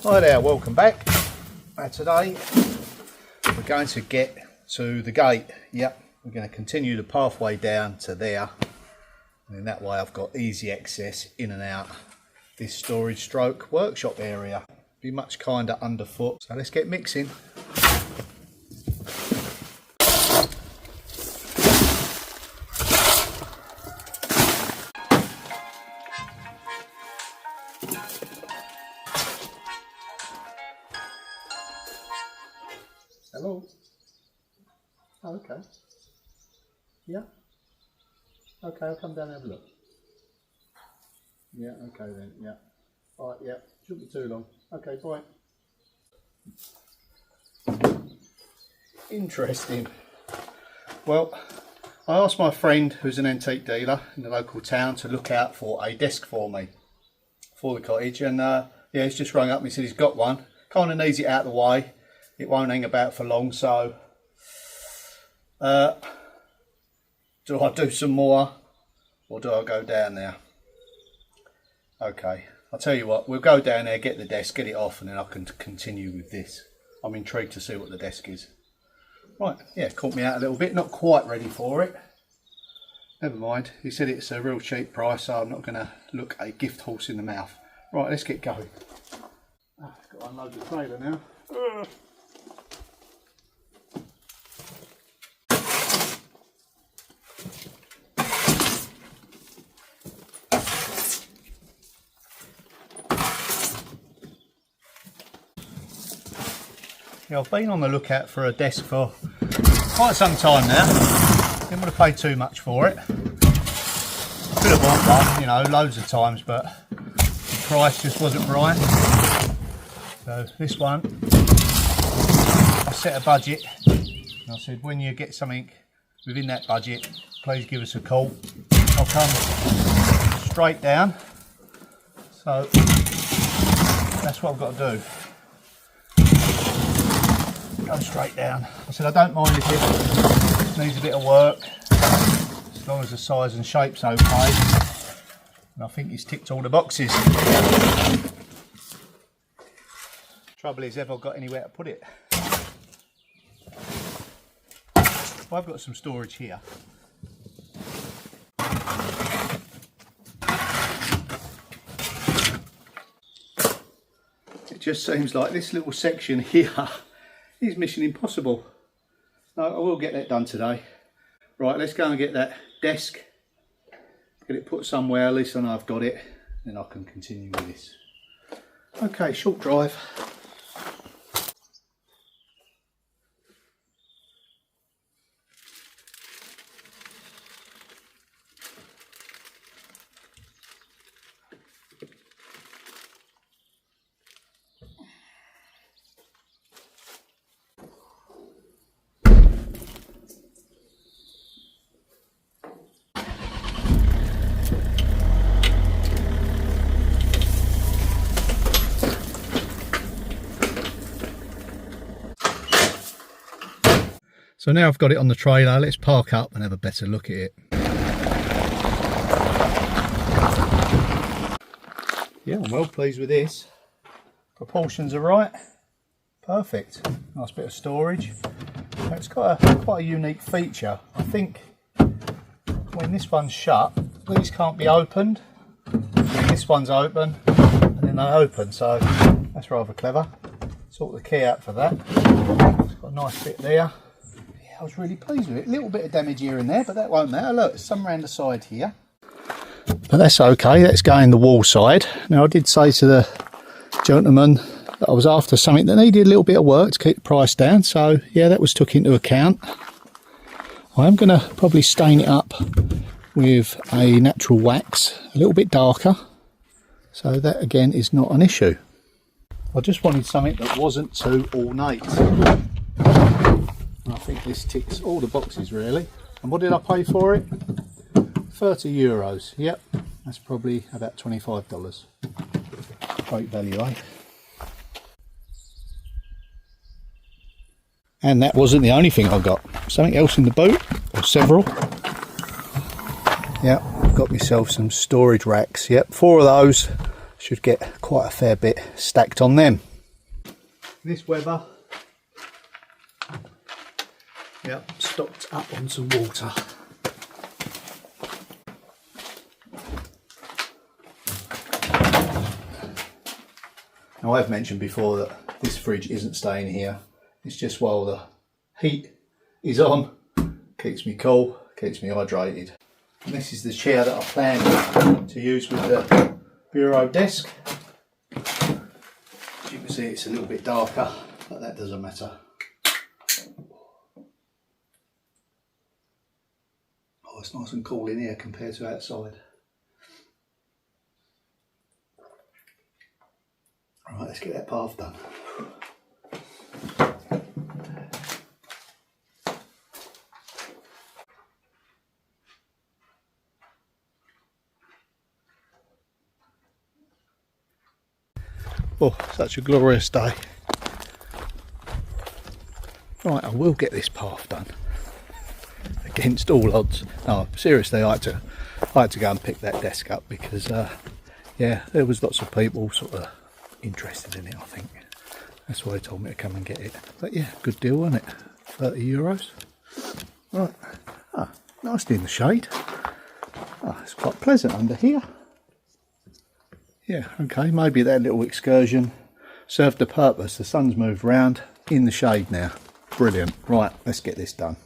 Hi there, welcome back. Today we're going to get to the gate. Yep, we're going to continue the pathway down to there, and in that way I've got easy access in and out this storage stroke workshop area. Be much kinder underfoot, so let's get mixing. Hello. Oh, okay. Yeah. Okay, I'll come down and have a look. Yeah, okay then, yeah. Alright, yeah, shouldn't be too long. Okay, bye. Interesting. Well, I asked my friend who's an antique dealer in the local town to look out for a desk for me for the cottage, and yeah, he's just rung up and he said he's got one. Kind of needs it out of the way. It won't hang about for long, so do I do some more or do I go down there? Okay, I'll tell you what, we'll go down there, get the desk, get it off, and then I can continue with this. I'm intrigued to see what the desk is. Right, yeah, caught me out a little bit, not quite ready for it. Never mind, he said it's a real cheap price, so I'm not going to look a gift horse in the mouth. Right, let's get going. I've got to unload the trailer now. Yeah, I've been on the lookout for a desk for quite some time now. Didn't want to pay too much for it. Could have bought one, you know, loads of times, but the price just wasn't right. So this one, I set a budget. And I said, when you get something within that budget, please give us a call. I'll come straight down. So that's what I've got to do. Go straight down. I said I don't mind if it needs a bit of work, as long as the size and shape's okay. And I think he's ticked all the boxes. Trouble is, have I got anywhere to put it? I've got some storage here. It just seems like this little section here is mission impossible. No, I will get that done today. Right, let's go and get that desk, get it put somewhere, at least I know I've got it, then I can continue with this. Okay, short drive. So now I've got it on the trailer, let's park up and have a better look at it. Yeah, I'm well pleased with this. Proportions are right. Perfect. Nice bit of storage. It's got quite a unique feature. I think when this one's shut, these can't be opened. This one's open and then they open, so that's rather clever. Sort the key out for that. It's got a nice bit there. I was really pleased with it. A little bit of damage here and there, but that won't matter. Look, there's some around the side here. But that's okay, let's go in the wall side. Now I did say to the gentleman that I was after something that needed a little bit of work to keep the price down, so yeah, that was took into account. I am going to probably stain it up with a natural wax, a little bit darker, so that again is not an issue. I just wanted something that wasn't too ornate. I think this ticks all the boxes really. And what did I pay for it? 30 euros. Yep, that's probably about $25. Great value, eh? And that wasn't the only thing I got. Something else in the boot, or several. Yep, got myself some storage racks. Yep, 4 of those. Should get quite a fair bit stacked on them. this weather, yep, stocked up on some water. Now I've mentioned before that this fridge isn't staying here. It's just while the heat is on, keeps me cool, keeps me hydrated. And this is the chair that I plan to use with the bureau desk. As you can see, it's a little bit darker, but that doesn't matter. Oh, it's nice and cool in here compared to outside. Right, let's get that path done. Oh, such a glorious day. Right, I will get this path done. Against all odds. No, seriously, I had to go and pick that desk up because, yeah, there was lots of people sort of interested in it, I think. That's why they told me to come and get it. But yeah, good deal, wasn't it? €30. Right. Ah, nicely in the shade. Ah, it's quite pleasant under here. Yeah, okay, maybe that little excursion served the purpose. The sun's moved round, in the shade now. Brilliant. Right, let's get this done.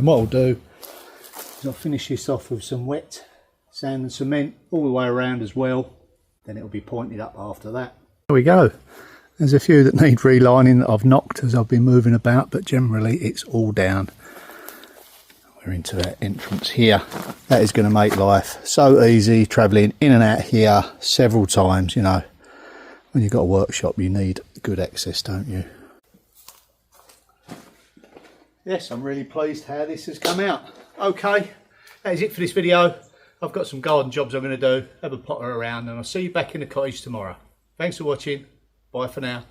what I'll do is I'll finish this off with some wet sand and cement all the way around as well. Then it'll be pointed up after that. There we go. There's a few that need relining that I've knocked as I've been moving about, but generally it's all down. We're into that entrance here. That is going to make life so easy, travelling in and out here several times. You know, when you've got a workshop you need good access, don't you? Yes, I'm really pleased how this has come out. Okay, that is it for this video. I've got some garden jobs I'm going to do, have a potter around, and I'll see you back in the cottage tomorrow. Thanks for watching. Bye for now.